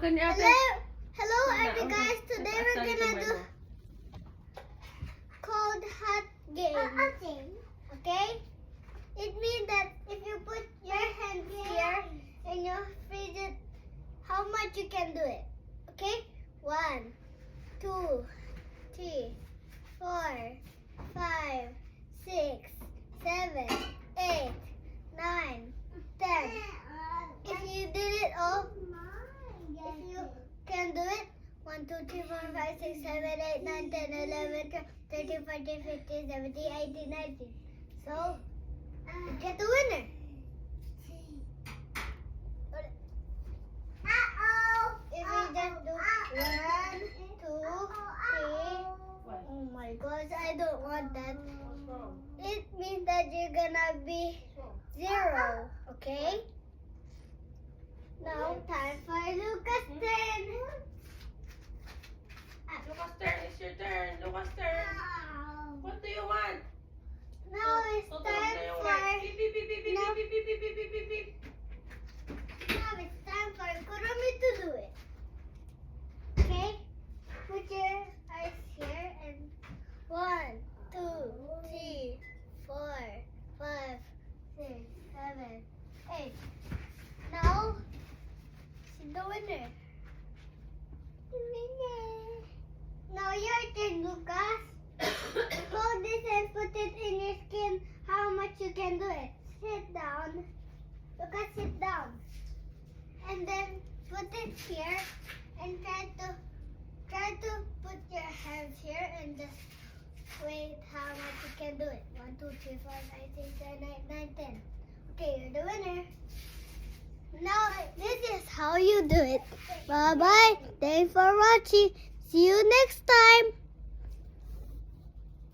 Tawagan ni ate. Hello, guys. Today we're gonna do cold hot game. Okay? It means that if you put your hands here and you freeze it, how much you can do it. Okay? 1, 2, 3, 4, 5, 6, 7, 8, 9, 10. If you did it all, if you can do it, 1, 2, 3, 4, 5, 6, 7, 8, 9, 10, 11, 12, 13, 14, 15, 17, 18, 19. So, you get the winner. If we just do 1, 2, 3. Oh my gosh, I don't want that. It means that you're gonna be 0. Okay? Now, time for Lucas' turn. Lucas turn, it's your turn. Lucas turn. What do you want? Now it's Tutunog time na yung for. light. Beep, beep, beep, beep, beep, No. beep, beep, beep, beep, beep, beep, beep. Now it's time for Kurumi to do it. Okay? Put your eyes here and 1, 2, 3, 4, 5, 6, 7, 8. Now, she's the winner. Now your turn, Lucas. Hold this and put it in your skin. How much you can do it? Sit down. Lucas, sit down. And then put it here and try to put your hands here and just wait how much you can do it. 1, 2, 3, 4, 5, 6, 7, 8, 9, 10. Okay, you're the winner. Now this is how you do it. Bye bye. Thanks for watching. See you next time.